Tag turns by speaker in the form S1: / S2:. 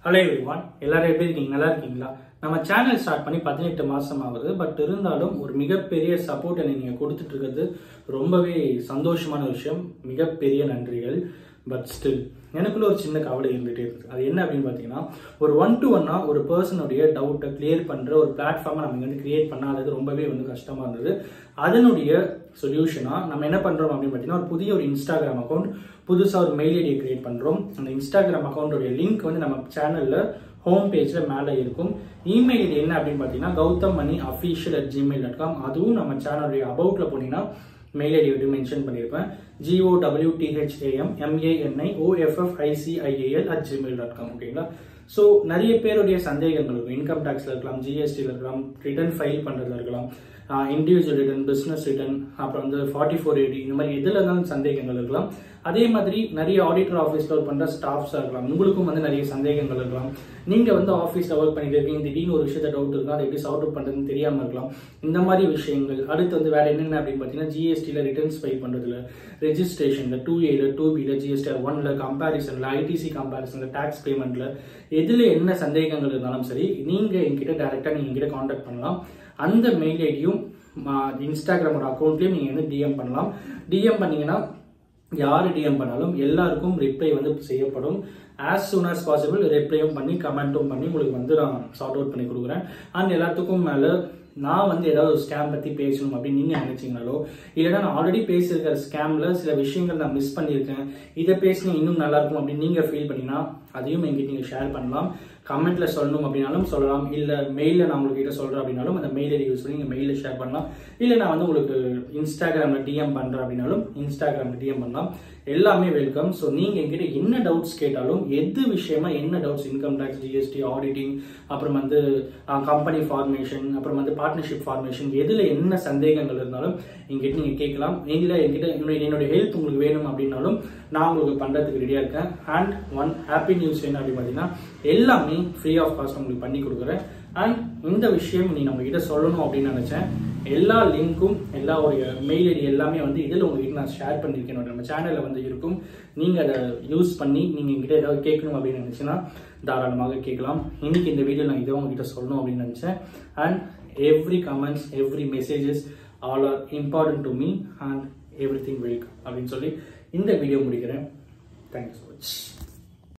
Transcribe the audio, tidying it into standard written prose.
S1: Hello everyone, எல்லாரும் எப்படி இருக்கீங்க? நல்லா இருக்கீங்களா? நம்ம சேனல் ஸ்டார்ட் பண்ணி 18 மாசம் ஆகுது. பட் இருந்தாலும் ஒரு மிகப்பெரிய சப்போர்ட் நீங்க கொடுத்துட்டு இருக்கிறது ரொம்பவே சந்தோஷமான விஷயம். மிகப்பெரிய நன்றிகள். பட் ஸ்டில் எனக்குள்ள ஒரு சின்ன கவலை இருந்துட்டே இருக்கு. அது என்ன அப்படின்னு பாத்தீங்கன்னா, ஒரு 1-to-1 ஒரு பர்சனுடைய டவுட்டை கிளியர் பண்ற ஒரு பிளாட்ஃபார்மை நம்ம வந்து கிரியேட் பண்ணாதது ரொம்பவே வந்து கஷ்டமா இருந்தது. அதனுடைய சொல்யூஷனா நம்ம என்ன பண்றோம் அப்படின்னு பாத்தீங்கன்னா, ஒரு புதிய ஒரு இன்ஸ்டாகிராம் அக்கௌண்ட், புதுசா ஒரு மெயில் ஐடியை கிரியேட் பண்றோம். அந்த இன்ஸ்டாகிராம் அக்கௌண்டோட லிங்க் வந்து நம்ம சேனல்ல ஹோம் பேஜ்ல மேல இருக்கும். இமெயில் ஐடி என்ன அப்படின்னு பாத்தீங்கன்னா gautamaniofficial@gmail.com. அதுவும் நம்ம சேனலுடைய அபவுட்ல போனீங்கன்னா மெயில் ஐடி வந்து மென்ஷன் பண்ணியிருப்பேன். GOWTHAMMANIOFFICIAL@gmail.com. ஓகேங்களா? ஸோ நிறைய பேருடைய சந்தேகங்கள் இருக்கும். இன்கம் டேக்ஸ்ல இருக்கலாம், ஜிஎஸ்டில இருக்கலாம், ரிட்டர்ன் ஃபைல் பண்றதுல இருக்கலாம், இண்டிவிஜுவல் ரிட்டர்ன், பிசினஸ் ரிட்டர்ன், அப்புறம் வந்து 4480 இந்த மாதிரி எதுல இருந்தாலும் சந்தேகங்கள் இருக்கலாம். அதே மாதிரி நிறைய ஆடிட்டர் ஆஃபீஸ்ல ஒர்க் பண்ற ஸ்டாஃப்ஸா இருக்கலாம், உங்களுக்கும் வந்து நிறைய சந்தேகங்கள் இருக்கலாம். நீங்க வந்து ஆஃபீஸ்ல ஒர்க் பண்ணிட்டு இருக்கீங்க, திடீர்னு ஒரு விஷயத்த டவுட் இருக்கும், அதை எப்படி சார்ட் அவுட் பண்றதுன்னு தெரியாம இருக்கலாம். இந்த மாதிரி விஷயங்கள். அடுத்து வந்து வேற என்னென்ன அப்படின்னு பாத்தீங்கன்னா, ஜிஎஸ்டில ரிட்டர்ன்ஸ் ஃபைல் பண்றதுல, ரெஜிஸ்ட்ரேஷன்ல, 2Aல 2Bல, ஜிஎஸ்டிஆர் 1ல, கம்பாரிசன்ல, ஐடிசி கம்பாரிசன்ல, டாக்ஸ் பேமெண்ட்ல எதுல என்ன சந்தேகங்கள் இருந்தாலும் சரி, நீங்க என்கிட்ட டைரக்டா நீங்க என்கிட்ட கான்டாக்ட் பண்ணலாம். அந்த மெயில் ஐடியும் இன்ஸ்டாகிராமோட அக்கௌண்ட்லயும் நீங்க வந்து டிஎம் பண்ணலாம். டிஎம் பண்ணீங்கன்னா யாரு டிஎம் பண்ணாலும் எல்லாருக்கும் ரிப்ளை வந்து செய்யப்படும். as soon as possible ரிப்ளையும் பண்ணி கமெண்ட்டும் பண்ணி உங்களுக்கு வந்து நான் சார்ட் அவுட் பண்ணி கொடுக்குறேன். அண்ட் எல்லாத்துக்கும் மேல நான் வந்து ஏதாவது ஒரு ஸ்கேம் பத்தி பேசணும் அப்படின்னு நீங்க நினைச்சீங்களோ, இல்லைன்னா நான் ஆல்ரெடி பேசியிருக்கிற ஸ்கேம்ல சில விஷயங்கள் நான் மிஸ் பண்ணியிருக்கேன், இதை பேசினா இன்னும் நல்லா இருக்கும் அப்படின்னு நீங்க ஃபீல் பண்ணீங்கன்னா அதையும் எங்கிட்ட நீங்க ஷேர் பண்ணலாம். கமெண்ட்ல சொல்லணும் அப்படின்னாலும் சொல்லலாம், இல்ல மெயில நான் உங்ககிட்ட சொல்றேன் அப்படின்னாலும் அந்த மெயில் ஐடி யூஸ் பண்ணி நீங்க மெயில ஷேர் பண்ணலாம். இல்ல நான் வந்து உங்களுக்கு இன்ஸ்டாகிராம்ல டிஎம் பண்றேன் அப்படின்னாலும் இன்ஸ்டாகிராம்ல டிஎம் பண்ணலாம். எல்லாமே வெல்கம். ஸோ நீங்க என்கிட்ட என்ன டவுட்ஸ் கேட்டாலும், எது விஷயமா என்ன doubts, income tax, GST, auditing, அப்புறம் வந்து கம்பெனி ஃபார்மேஷன், அப்புறம் வந்து பார்ட்னர்ஷிப் ஃபார்மேஷன், எதுல என்ன சந்தேகங்கள் இருந்தாலும் என்கிட்ட நீங்க கேட்கலாம். இல்ல என்கிட்ட என்னுடைய ஹெல்ப் உங்களுக்கு வேணும் அப்படின்னாலும் நான் உங்களுக்கு பண்றதுக்கு ரெடியா இருக்கேன். அண்ட் ஒன் ஹாப்பி நியூஸ் என்ன அப்படின்னு பாத்தீங்கன்னா, எல்லாமே ஃப்ரீ ஆஃப் காஸ்ட் உங்களுக்கு பண்ணி கொடுக்குறேன். அண்ட் இந்த விஷயம் நீ நம்ம கிட்ட சொல்லணும் அப்படின்னு நினைச்சேன். எல்லா லிங்க்கும், எல்லா ஒரு மெயில் ஐடி எல்லாமே வந்து இதில் உங்ககிட்ட நான் ஷேர் பண்ணியிருக்கேன். நம்ம சேனல்ல வந்து இருக்கும். நீங்க அதை யூஸ் பண்ணி நீங்க என்கிட்ட ஏதாவது கேட்கணும் அப்படின்னு நினைச்சுன்னா தாராளமாக கேட்கலாம். இன்னைக்கு இந்த வீடியோ நான் இதை உங்ககிட்ட சொல்லணும் அப்படின்னு நினைச்சேன். And every comments, every messages all are important to me and every thing welcome அப்படின்னு சொல்லி இந்த வீடியோ முடிக்கிறேன். Thank you so much.